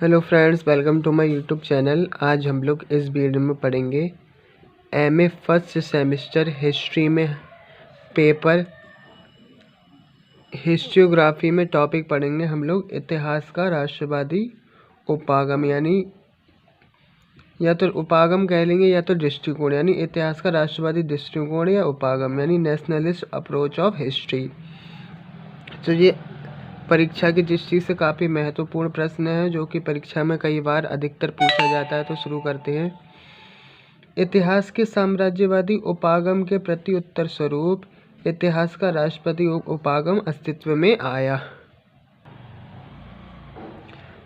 Hello friends, welcome to my YouTube channel. आज हम लोग इस वीडियो में पढ़ेंगे एमए फर्स्ट सेमेस्टर हिस्ट्री में पेपर हिस्टोग्राफी में टॉपिक पढ़ेंगे हम लोग इतिहास का राष्ट्रवादी उपागम, यानी या तो उपागम कह लेंगे या तो दृष्टिकोण, यानी इतिहास का राष्ट्रवादी दृष्टिकोण या उपागम यानी नेशनलिस्ट अप्रोच ऑफ हिस्ट्री। तो ये परीक्षा की दृष्टि से काफ़ी महत्वपूर्ण प्रश्न है जो कि परीक्षा में कई बार अधिकतर पूछा जाता है। तो शुरू करते हैं। इतिहास के साम्राज्यवादी उपागम के प्रति उत्तर स्वरूप इतिहास का राष्ट्रवादी उपागम अस्तित्व में आया।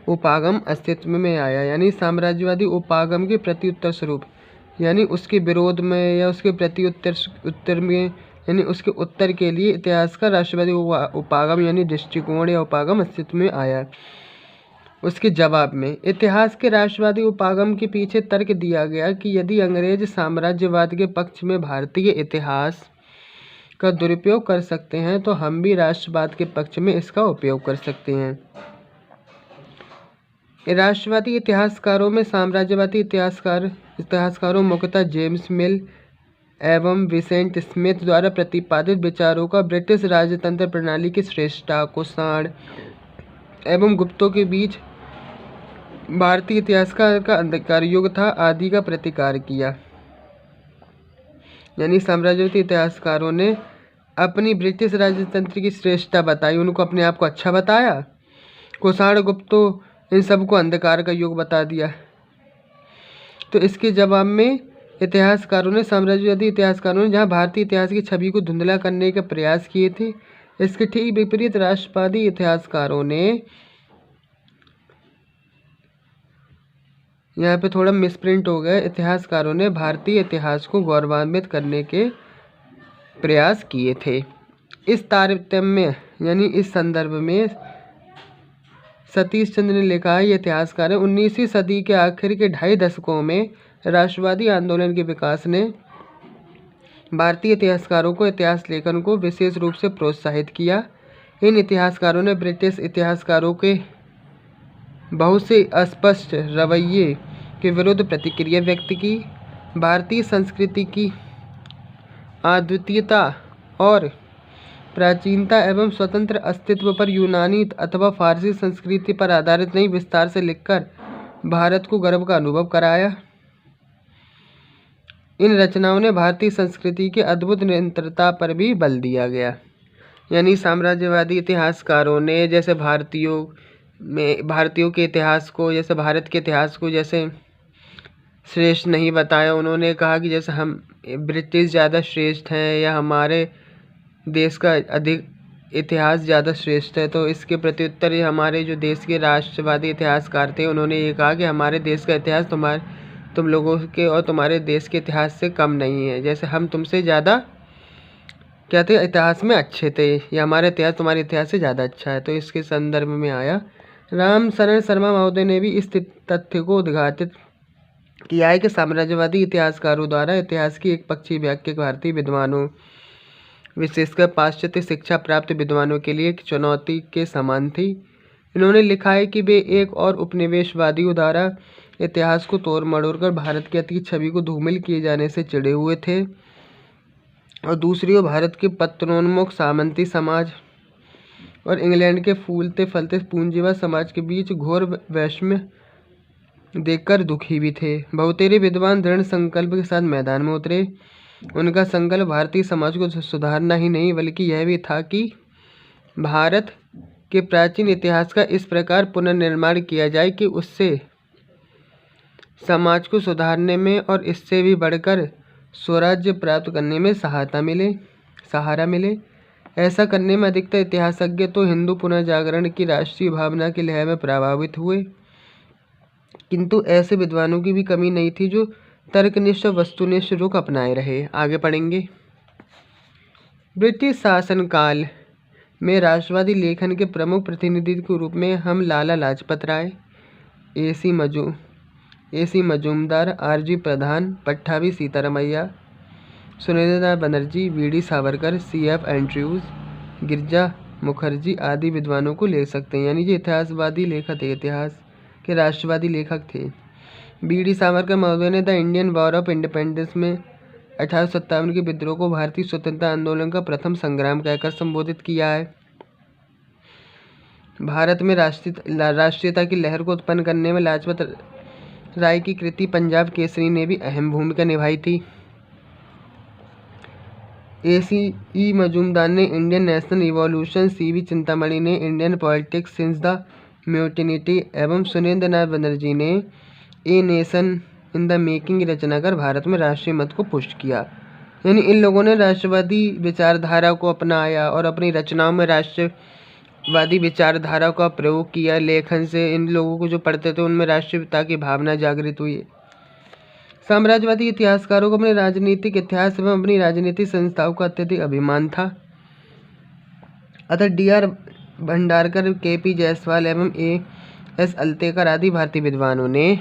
उपागम अस्तित्व में आया यानी साम्राज्यवादी उपागम के प्रति उत्तर स्वरूप, यानी उसके विरोध में या उसके प्रति उत्तर में, यानी उसके उत्तर के लिए इतिहास का राष्ट्रवादी उपागम यानी दृष्टिकोण या उपागम अस्तित्व में आया। उसके जवाब में इतिहास के राष्ट्रवादी उपागम के पीछे तर्क दिया गया कि यदि अंग्रेज साम्राज्यवाद के पक्ष में भारतीय इतिहास का दुरुपयोग कर सकते हैं तो हम भी राष्ट्रवाद के पक्ष में इसका उपयोग कर सकते हैं। राष्ट्रवादी इतिहासकारों में साम्राज्यवादी इतिहासकारों मुख्यतः जेम्स मिल एवं विसेंट स्मिथ द्वारा प्रतिपादित विचारों का ब्रिटिश राजतंत्र प्रणाली की श्रेष्ठता, कुषाण एवं गुप्तों के बीच भारतीय इतिहास का अंधकार युग था आदि का प्रतिकार किया। यानी साम्राज्यवादी इतिहासकारों ने अपनी ब्रिटिश राजतंत्र की श्रेष्ठता बताई, उनको अपने आप को अच्छा बताया। कुषाण, गुप्तों, इन सबको अंधकार का युग बता दिया। तो इसके जवाब में इतिहासकारों ने साम्राज्यवादी इतिहासकारों ने जहां भारतीय इतिहास की छवि को धुंधला करने के प्रयास किए थे, इसके ठीक विपरीत राष्ट्रवादी इतिहासकारों ने, यहाँ पे थोड़ा मिसप्रिंट हो गया, इतिहासकारों ने भारतीय इतिहास को गौरवान्वित करने के प्रयास किए थे। इस तारतम्य यानी इस संदर्भ में सतीश चंद्र ने लिखा है, ये इतिहासकार है, 19वीं सदी के आखिर के 2.5 दशकों में राष्ट्रवादी आंदोलन के विकास ने भारतीय इतिहासकारों को इतिहास लेखन को विशेष रूप से प्रोत्साहित किया। इन इतिहासकारों ने ब्रिटिश इतिहासकारों के बहुत से अस्पष्ट रवैये के विरुद्ध प्रतिक्रिया व्यक्त की। भारतीय संस्कृति की अद्वितीयता और प्राचीनता एवं स्वतंत्र अस्तित्व पर यूनानी अथवा फारसी संस्कृति पर आधारित नहीं विस्तार से लिखकर भारत को गर्व का अनुभव कराया। इन रचनाओं ने भारतीय संस्कृति की अद्भुत निरंतरता पर भी बल दिया गया। यानी साम्राज्यवादी इतिहासकारों ने जैसे भारतीयों के इतिहास को, जैसे भारत के इतिहास को जैसे श्रेष्ठ नहीं बताया। उन्होंने कहा कि जैसे हम ब्रिटिश ज़्यादा श्रेष्ठ हैं या हमारे देश का अधिक इतिहास ज़्यादा श्रेष्ठ है। तो इसके प्रत्युत्तर हमारे जो देश के राष्ट्रवादी इतिहासकार थे उन्होंने ये कहा कि हमारे देश का इतिहास तुम लोगों के और तुम्हारे देश के इतिहास से कम नहीं है। जैसे हम तुमसे ज़्यादा क्या थे, इतिहास में अच्छे थे, या हमारा इतिहास तुम्हारे इतिहास से ज़्यादा अच्छा है। तो इसके संदर्भ में आया। राम शरण शर्मा महोदय ने भी इस तथ्य को उद्घाटित किया है कि साम्राज्यवादी इतिहासकारों द्वारा इतिहास की एक पक्षीय व्याख्या भारतीय विद्वानों, विशेषकर पाश्चात्य शिक्षा प्राप्त विद्वानों के लिए एक चुनौती के समान थी। इन्होंने लिखा है कि वे एक और उपनिवेशवादियों द्वारा इतिहास को तोड़ मड़ोड़ कर भारत की अतीत छवि को धूमिल किए जाने से चिढ़े हुए थे, और दूसरी ओर भारत के पत्तनोन्मुख सामंती समाज और इंग्लैंड के फूलते फलते पूंजीवाद समाज के बीच घोर वैषम्य देखकर दुखी भी थे। बहुतेरे विद्वान दृढ़ संकल्प के साथ मैदान में उतरे। उनका संकल्प भारतीय समाज को सुधारना ही नहीं बल्कि यह भी था कि भारत के प्राचीन इतिहास का इस प्रकार पुनर्निर्माण किया जाए कि उससे समाज को सुधारने में और इससे भी बढ़कर स्वराज्य प्राप्त करने में सहारा मिले। ऐसा करने में अधिकतर इतिहासज्ञ तो हिंदू पुनर्जागरण की राष्ट्रीय भावना की लहर में प्रभावित हुए, किंतु ऐसे विद्वानों की भी कमी नहीं थी जो तर्कनिष्ठ और वस्तुनिष्ठ रुख अपनाए रहे। आगे पढ़ेंगे। ब्रिटिश शासनकाल में राष्ट्रवादी लेखन के प्रमुख प्रतिनिधि के रूप में हम Lala Lajpat Rai, A C. Majumdar, R G. Pradhan, Pattabhi Sitaramayya, Surendranath Banerjee, V D. Savarkar, C F. Andrews, Girija Mukherjee आदि विद्वानों को ले सकते हैं। यानी ये इतिहासवादी लेखक थे, इतिहास के राष्ट्रवादी लेखक थे। बी.डी. सावरकर महोदय ने the Indian war of independence में 1857 के विद्रोह को भारतीय स्वतंत्रता आंदोलन का प्रथम संग्राम कहकर संबोधित किया है। भारत में राष्ट्रीयता की लहर को उत्पन्न करने में लाजपत राय की कृति पंजाब केसरी ने भी अहम भूमिका निभाई थी। A.C.E. मजूमदार ने Indian national revolution, C.V. Chintamani ने Indian politics since the mutiny एवं सुरेंद्र नाथ बनर्जी ने a nation in the making रचना कर भारत में राष्ट्रीय मत को पुष्ट किया। यानी इन लोगों ने राष्ट्रवादी विचारधारा को अपनाया और अपनी रचनाओं में राष्ट्रवादी विचारधारा का प्रयोग किया। लेखन से इन लोगों को जो पढ़ते थे उनमें राष्ट्रीयता की भावना जागृत हुई। साम्राज्यवादी इतिहासकारों को अपने राजनीतिक इतिहास एवं अपनी राजनीतिक संस्थाओं का अत्यधिक अभिमान था। अतः D.R. भंडारकर, K.P. जायसवाल एवं A.S. अल्तेकर आदि भारतीय विद्वानों ने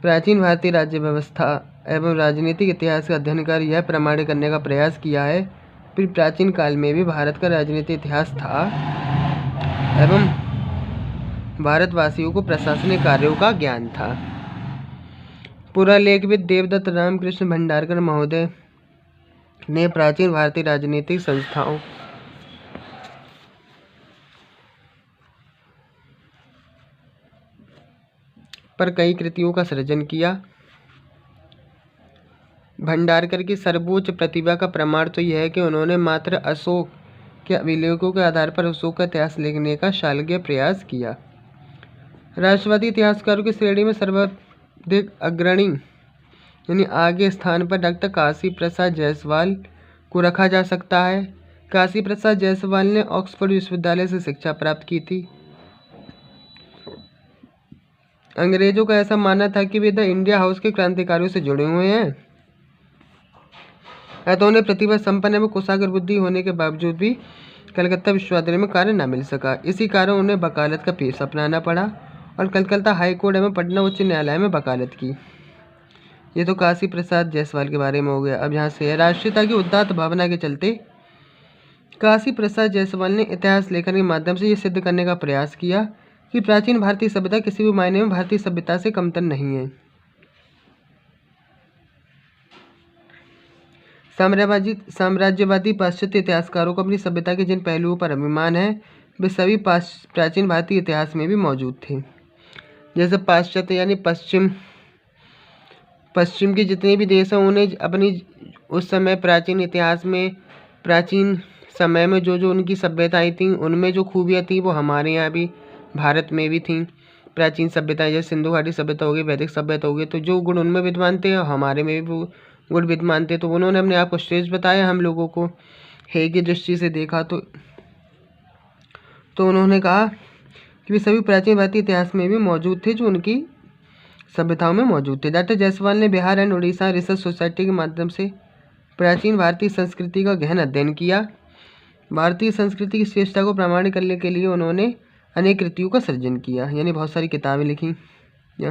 प्राचीन भारतीय राज्य व्यवस्था एवं राजनीतिक इतिहास का अध्ययन कर यह प्रमाणित करने का प्रयास किया है कि प्राचीन काल में भी भारत का राजनीतिक इतिहास था एवं भारतवासियों को प्रशासनिक कार्यों का ज्ञान था। पुरालेखविद देवदत्त रामकृष्ण भंडारकर महोदय ने प्राचीन भारतीय राजनीतिक संस्थाओं पर कई कृतियों का सृजन किया। भंडारकर की सर्वोच्च प्रतिभा का प्रमाण तो यह है कि उन्होंने मात्र अशोक के अभिलेखों के आधार पर अशोक का इतिहास लिखने का शालग्राम प्रयास किया। राष्ट्रवादी इतिहासकारों की श्रेणी में सर्वाधिक अग्रणी यानी आगे स्थान पर डॉक्टर काशी प्रसाद जायसवाल को रखा जा सकता है। काशी प्रसाद जायसवाल ने ऑक्सफोर्ड विश्वविद्यालय से शिक्षा प्राप्त की थी। अंग्रेजों का ऐसा मानना था कि वे द इंडिया हाउस के क्रांतिकारियों से जुड़े हुए हैं, अतः उन्हें प्रतिभा संपन्न एवं कुशाग्र बुद्धि होने के बावजूद भी कलकत्ता विश्वविद्यालय में कार्य न मिल सका। इसी कारण उन्हें वकालत का पेशा अपनाना पड़ा और कलकत्ता हाई कोर्ट एवं पटना उच्च न्यायालय में वकालत की। ये तो काशी प्रसाद जायसवाल के बारे में हो गया। अब यहाँ से राष्ट्रीयता की उदात्त भावना के चलते काशी प्रसाद जायसवाल ने इतिहास लेखन के माध्यम से ये सिद्ध करने का प्रयास किया कि प्राचीन भारतीय सभ्यता किसी भी मायने में भारतीय सभ्यता से कमतर नहीं है। साम्राज्यवादी पाश्चात्य इतिहासकारों को अपनी सभ्यता के जिन पहलुओं पर अभिमान है वे सभी प्राचीन भारतीय इतिहास में भी मौजूद थे। जैसे पाश्चात्य यानी पश्चिम के जितने भी देश हैं उन्हें अपनी उस समय प्राचीन इतिहास में प्राचीन समय में जो उनकी सभ्यताएं थीं उनमें जो खूबियाँ थीं वो हमारे यहाँ भी भारत में भी थीं। प्राचीन सभ्यताएं जैसे सिंधु घाटी सभ्यता हो गई, वैदिक सभ्यता हो गई, तो जो गुण उनमें विद्वान थे हमारे में भी वो गुण विद्वान थे। तो उन्होंने अपने आप को श्रेष्ठ बताया, हम लोगों को हे की दृष्टि से देखा। तो उन्होंने कहा कि वे सभी प्राचीन भारतीय इतिहास में भी मौजूद थे जो उनकी सभ्यताओं में मौजूद थे। डॉक्टर जायसवाल ने Bihar and Orissa research society के माध्यम से प्राचीन भारतीय संस्कृति का गहन अध्ययन किया। भारतीय संस्कृति की श्रेष्ठता को प्रमाणित करने के लिए उन्होंने अनेक कृतियों का सृजन किया, यानी बहुत सारी किताबें लिखी या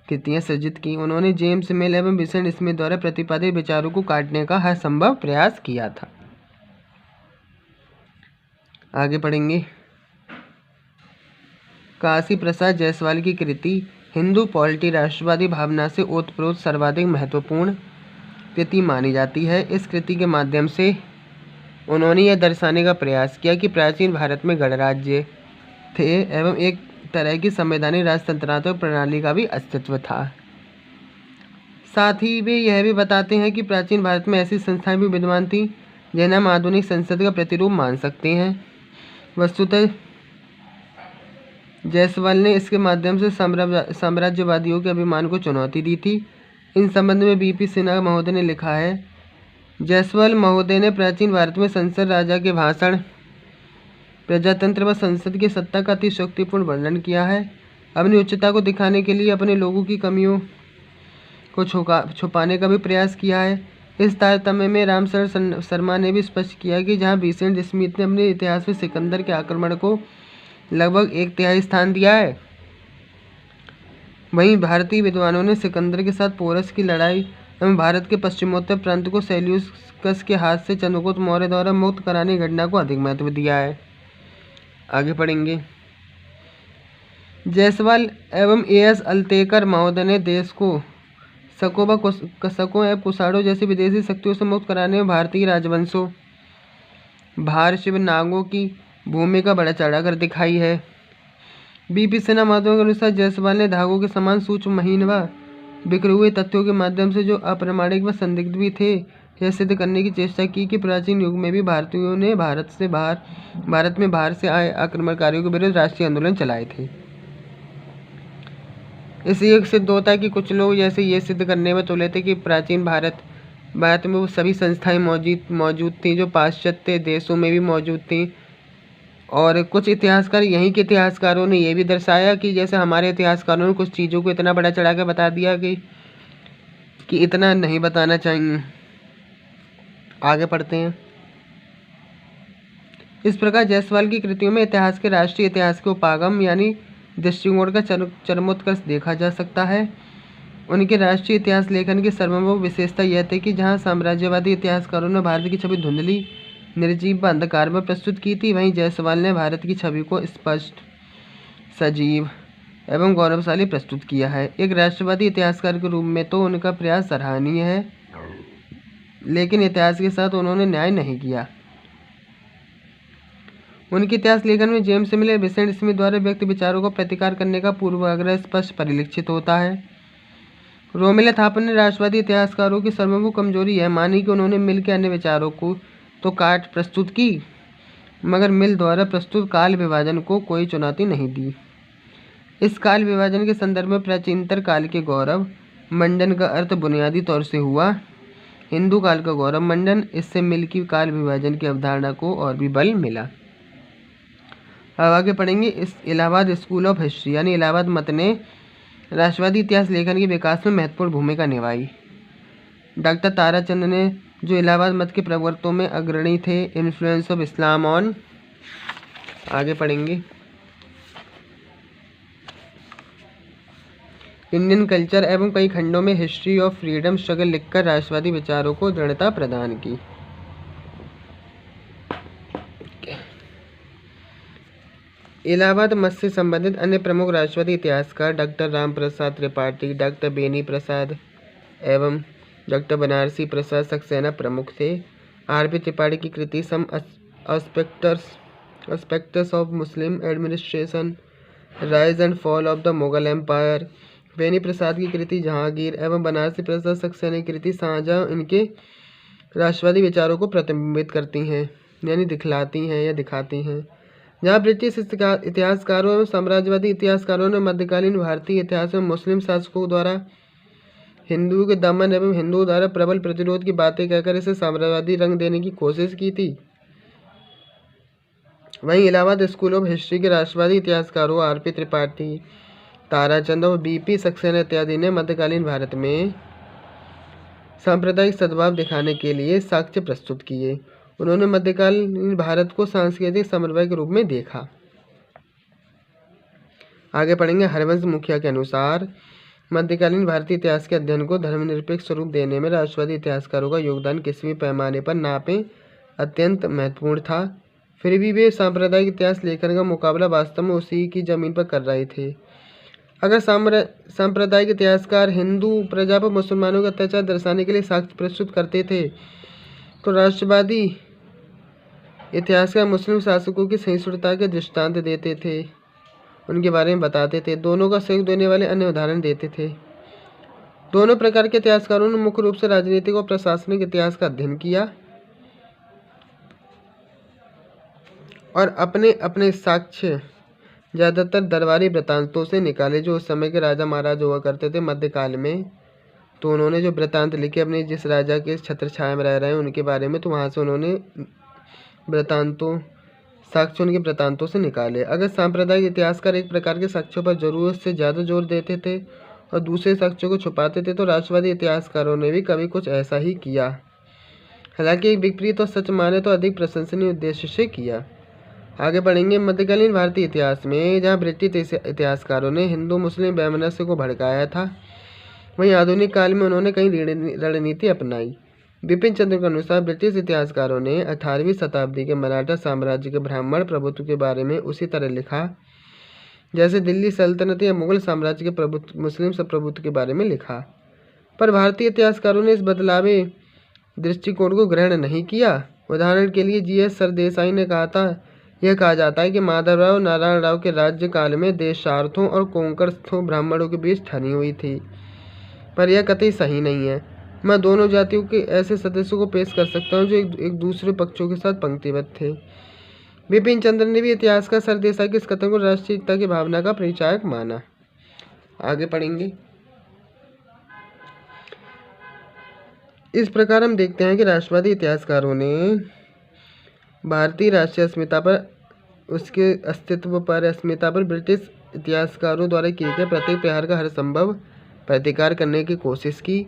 कृतियाँ सृजित की। उन्होंने जेम्स मिल एवं विंसेंट स्मिथ द्वारा प्रतिपादित विचारों को काटने का हर संभव प्रयास किया था। आगे पढ़ेंगे। काशी प्रसाद जायसवाल की कृति हिंदू पॉलिटी राष्ट्रवादी भावना से ओतप्रोत सर्वाधिक महत्वपूर्ण कृति मानी जाती है। इस कृति के माध्यम से उन्होंने यह दर्शाने का प्रयास किया कि प्राचीन भारत में गणराज्य थे एवं एक तरह की संवैधानिक राजतंत्रात्मक प्रणाली का भी अस्तित्व था। साथ ही वे यह भी बताते हैं कि प्राचीन भारत में ऐसी संस्थाएं भी विद्यमान थीं जिन्हें हम आधुनिक संसद का प्रतिरूप मान सकते हैं। वस्तुतः जायसवाल ने इसके माध्यम से साम्राज्यवादियों के अभिमान को चुनौती दी थी। इन संबंध में B.P. सिन्हा महोदय ने लिखा है, जायसवाल महोदय ने प्राचीन भारत में संसद राजा के भाषण, प्रजातंत्र व संसद की सत्ता का अतिशयोक्तिपूर्ण वर्णन किया है। अपनी उच्चता को दिखाने के लिए अपने लोगों की कमियों को छुपाने का भी प्रयास किया है। इस तारतम्य में रामशरण शर्मा ने भी स्पष्ट किया कि जहाँ विंसेंट स्मिथ ने अपने इतिहास में सिकंदर के आक्रमण को लगभग 1/3 स्थान दिया है, वहीं भारतीय विद्वानों ने सिकंदर के साथ पोरस की लड़ाई एवं भारत के पश्चिमोत्तर प्रांत को सेल्यूकस के हाथ से चंद्रगुप्त मौर्य द्वारा मुक्त कराने की घटना को अधिक महत्व दिया है। आगे पढ़ेंगे। जायसवाल एवं A.S. अल्तेकर महोदय ने देश को शकों एवं कुषाणों जैसी विदेशी शक्तियों से मुक्त कराने में भारतीय राजवंशों भार शिव नागों की भूमिका बढ़ा चढ़ाकर दिखाई है। B.P. सिन्हा महोदय के अनुसार जायसवाल ने धागों के समान सूक्ष्म महीन व बिखरे हुए तथ्यों के माध्यम से जो अप्रामाणिक व संदिग्ध भी थे यह सिद्ध करने की चेष्टा की कि प्राचीन युग में भी भारतीयों ने भारत में बाहर से आए आक्रमणकारियों के विरुद्ध राष्ट्रीय आंदोलन चलाए थे। इससे ये सिद्ध होता है कि कुछ लोग जैसे ये सिद्ध करने में तुले थे कि प्राचीन भारत में वो सभी संस्थाएं मौजूद थी जो पाश्चात्य देशों में भी मौजूद थी। और कुछ इतिहासकार यहीं के इतिहासकारों ने ये भी दर्शाया कि जैसे हमारे इतिहासकारों ने कुछ चीज़ों को इतना बड़ा चढ़ा कर बता दिया कि इतना नहीं बताना चाहिए। आगे पढ़ते हैं। इस प्रकार जायसवाल की कृतियों में इतिहास के राष्ट्रीय इतिहास के उपागम यानी दृष्टिकोण का चरमोत्कर्ष देखा जा सकता है। उनके राष्ट्रीय इतिहास लेखन की सर्वोपरि विशेषता यह थी कि जहाँ साम्राज्यवादी इतिहासकारों ने भारत की छवि धुंधली निर्जीव व अंधकार में प्रस्तुत की थी, वहीं जायसवाल ने भारत की छवि को स्पष्ट, सजीव एवं गौरवशाली प्रस्तुत किया है। एक राष्ट्रवादी इतिहासकार के रूप में तो उनका प्रयास सराहनीय है, लेकिन इतिहास के साथ उन्होंने न्याय नहीं किया। उनके इतिहास लेखन में जेम्स मिलर विंसेंट स्मिथ द्वारा व्यक्त विचारों को प्रतिकार करने का पूर्वाग्रह स्पष्ट परिलक्षित होता है। रोमिला थापर ने राष्ट्रवादी इतिहासकारों की सर्वोपरि कमजोरी यह मानी कि उन्होंने मिल के अन्य विचारों को तो काट प्रस्तुत की, मगर मिल द्वारा प्रस्तुत काल विभाजन को कोई चुनौती नहीं दी। इस काल विभाजन के संदर्भ में प्राचीनतर काल के गौरव मंडन का अर्थ बुनियादी तौर से हुआ हिंदू काल का गौरव मंडन। इससे मिल की काल विभाजन की अवधारणा को और भी बल मिला। अब आगे पढ़ेंगे। इस इलाहाबाद स्कूल ऑफ हिस्ट्री यानी इलाहाबाद मत ने राष्ट्रवादी इतिहास लेखन के विकास में महत्वपूर्ण भूमिका निभाई। डॉक्टर ताराचंद ने जो इलाहाबाद मत के प्रवर्तकों में अग्रणी थे। इन्फ्लुएंस ऑफ इस्लाम ऑन, आगे पढ़ेंगे, इंडियन कल्चर एवं कई खंडों में हिस्ट्री ऑफ फ्रीडम स्ट्रगल लिखकर राष्ट्रवादी विचारों को दृढ़ता प्रदान की। इलाहाबाद मत से संबंधित अन्य प्रमुख राष्ट्रवादी इतिहासकार डॉक्टर राम प्रसाद त्रिपाठी, डॉक्टर बेनी प्रसाद एवं डॉक्टर बनारसी प्रसाद सक्सेना प्रमुख थे। R.P. त्रिपाठी की कृति some aspects of Muslim administration, rise and fall of the Mughal empire, Beni Prasad की कृति जहांगीर एवं बनारसी प्रसाद सक्सेना की कृति शाहजहां इनके राष्ट्रवादी विचारों को प्रतिबिंबित करती हैं यानी दिखलाती हैं या दिखाती हैं। जहाँ ब्रिटिश इतिहासकारों एवं साम्राज्यवादी इतिहासकारों ने मध्यकालीन भारतीय इतिहास में मुस्लिम शासकों द्वारा हिंदुओं के दमन एवं हिंदुओं द्वारा प्रबल प्रतिरोध की बातें कहकर इसे साम्राज्यवादी रंग देने की कोशिश की थी, वहीं इलाहाबाद स्कूल ऑफ हिस्ट्री के राष्ट्रवादी इतिहासकारों R.P. त्रिपाठी, ताराचंद और B.P. सक्सेना इत्यादि ने मध्यकालीन भारत में सांप्रदायिक सद्भाव दिखाने के लिए साक्ष्य प्रस्तुत किए। उन्होंने मध्यकालीन भारत को सांस्कृतिक समन्वय के रूप में देखा। आगे पढ़ेंगे। हरवंश मुखिया के अनुसार मध्यकालीन भारतीय इतिहास के अध्ययन को धर्मनिरपेक्ष स्वरूप देने में राष्ट्रवादी इतिहासकारों का योगदान किसी भी पैमाने पर नापें अत्यंत महत्वपूर्ण था। फिर भी वे सांप्रदायिक इतिहास लेखन का मुकाबला वास्तव में उसी की जमीन पर कर रहे थे। अगर सांप्रदायिक इतिहासकार हिंदू प्रजा पर मुसलमानों का अत्याचार दर्शाने के लिए साक्ष्य प्रस्तुत करते थे, तो राष्ट्रवादी इतिहासकार मुस्लिम शासकों की सहिष्णुता के दृष्टांत देते थे, उनके बारे में बताते थे, दोनों का सहयोग देने वाले अन्य उदाहरण देते थे। दोनों प्रकार के इतिहासकारों ने मुख्य रूप से राजनीतिक और प्रशासनिक इतिहास का अध्ययन किया और अपने अपने साक्ष्य ज़्यादातर दरबारी वृत्तांतों से निकाले जो उस समय के राजा महाराज हुआ करते थे मध्यकाल में। तो उन्होंने जो वृत्तांत लिखे अपने जिस राजा के छत्र छाया में रह रहे हैं उनके बारे में, तो वहाँ से उन्होंने साक्ष्य उनके वृत्तांतों से निकाले। अगर सांप्रदायिक इतिहासकार एक प्रकार के साक्ष्यों पर जरूरत से ज़्यादा जोर देते थे और दूसरे साक्ष्यों को छुपाते थे, तो राष्ट्रवादी इतिहासकारों ने भी कभी कुछ ऐसा ही किया, हालांकि एक विपरीत और सच माने तो अधिक प्रशंसनीय उद्देश्य से किया। आगे बढ़ेंगे। मध्यकालीन भारतीय इतिहास में जहाँ ब्रिटिश इतिहासकारों ने हिंदू मुस्लिम वैमनस्य को भड़काया था, वहीं आधुनिक काल में उन्होंने कई रणनीति अपनाई। बिपिन चंद्र के अनुसार ब्रिटिश इतिहासकारों ने 18वीं शताब्दी के मराठा साम्राज्य के ब्राह्मण प्रभुत्व के बारे में उसी तरह लिखा जैसे दिल्ली सल्तनत या मुगल साम्राज्य के प्रभुत्व, मुस्लिम प्रभुत्व के बारे में लिखा। पर भारतीय इतिहासकारों ने इस बदलावे दृष्टिकोण को ग्रहण नहीं किया। उदाहरण के लिए जीएस सरदेसाई ने यह कहा जाता है कि माधवराव नारायण राव के राज्यकाल में देशार्थों और कोंकणस्थों ब्राह्मणों के बीच ठनी हुई थी, पर यह कतई सही नहीं है। मैं दोनों जातियों के ऐसे सदस्यों को पेश कर सकता हूँ जो एक दूसरे पक्षों के साथ पंक्तिबद्ध थे। बिपिन चंद्र ने भी इतिहासकार सरदेसाई के इस कथन को राष्ट्रीय एकता की भावना का परिचायक माना। आगे पढ़ेंगे। इस प्रकार हम देखते हैं कि राष्ट्रवादी इतिहासकारों ने भारतीय राष्ट्रीय अस्मिता पर, उसके अस्तित्व पर, अस्मिता पर ब्रिटिश इतिहासकारों द्वारा किए गए प्रत्येक प्रहार का हर संभव प्रतिकार करने की कोशिश की।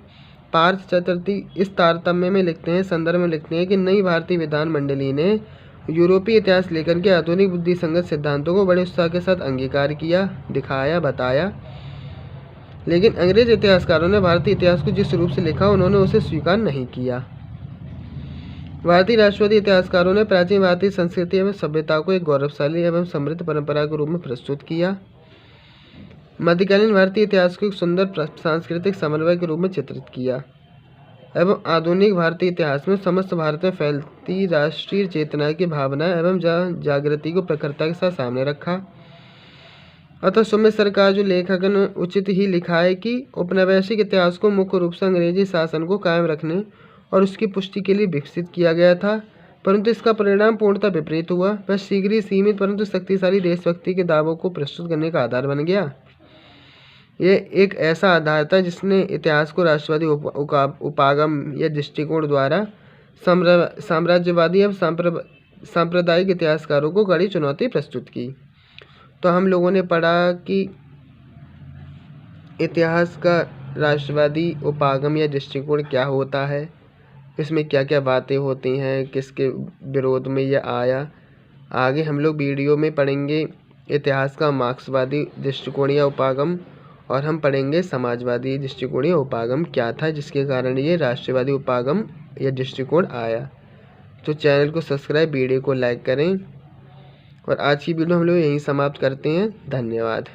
पार्थ चतुर्थी इस तारतम्य में लिखते हैं, संदर्भ में लिखते हैं कि नई भारतीय विधान मंडली ने यूरोपीय इतिहास लेखन के आधुनिक बुद्धि संगत सिद्धांतों को बड़े उत्साह के साथ अंगीकार किया, दिखाया, बताया। लेकिन अंग्रेज इतिहासकारों ने भारतीय इतिहास को जिस रूप से लिखा उन्होंने उसे स्वीकार नहीं किया। भारतीय राष्ट्रवादी इतिहासकारों ने प्राचीन भारतीय संस्कृति एवं सभ्यता को एक गौरवशाली एवं समृद्ध परंपरा के रूप में प्रस्तुत किया। मध्यकालीन भारतीय इतिहास को एक सुंदर सांस्कृतिक समन्वय के रूप में चित्रित किया एवं आधुनिक भारतीय इतिहास में समस्त भारत में फैलती राष्ट्रीय चेतना की भावना एवं जागृति को प्रखरता के साथ सामने रखा। अतः सुमित सरकार जो लेखक ने उचित ही लिखा है कि औपनिवेशिक इतिहास को मुख्य रूप से अंग्रेजी शासन को कायम रखने और उसकी पुष्टि के लिए विकसित किया गया था, परंतु इसका परिणाम पूर्णतः विपरीत हुआ। वह शीघ्र ही सीमित परंतु शक्तिशाली देशभक्ति के दावों को प्रस्तुत करने का आधार बन गया। यह एक ऐसा आधार था जिसने इतिहास को राष्ट्रवादी उपागम या दृष्टिकोण द्वारा साम्राज्यवादी एवं सांप्रदायिक इतिहासकारों को कड़ी चुनौती प्रस्तुत की। तो हम लोगों ने पढ़ा कि इतिहास का राष्ट्रवादी उपागम या दृष्टिकोण क्या होता है, इसमें क्या क्या बातें होती हैं, किसके विरोध में यह आया। आगे हम लोग वीडियो में पढ़ेंगे इतिहास का मार्क्सवादी दृष्टिकोण या उपागम, और हम पढ़ेंगे समाजवादी दृष्टिकोण या उपागम क्या था जिसके कारण ये राष्ट्रवादी उपागम या दृष्टिकोण आया। तो चैनल को सब्सक्राइब, वीडियो को लाइक करें, और आज की वीडियो हम लोग यहीं समाप्त करते हैं। धन्यवाद।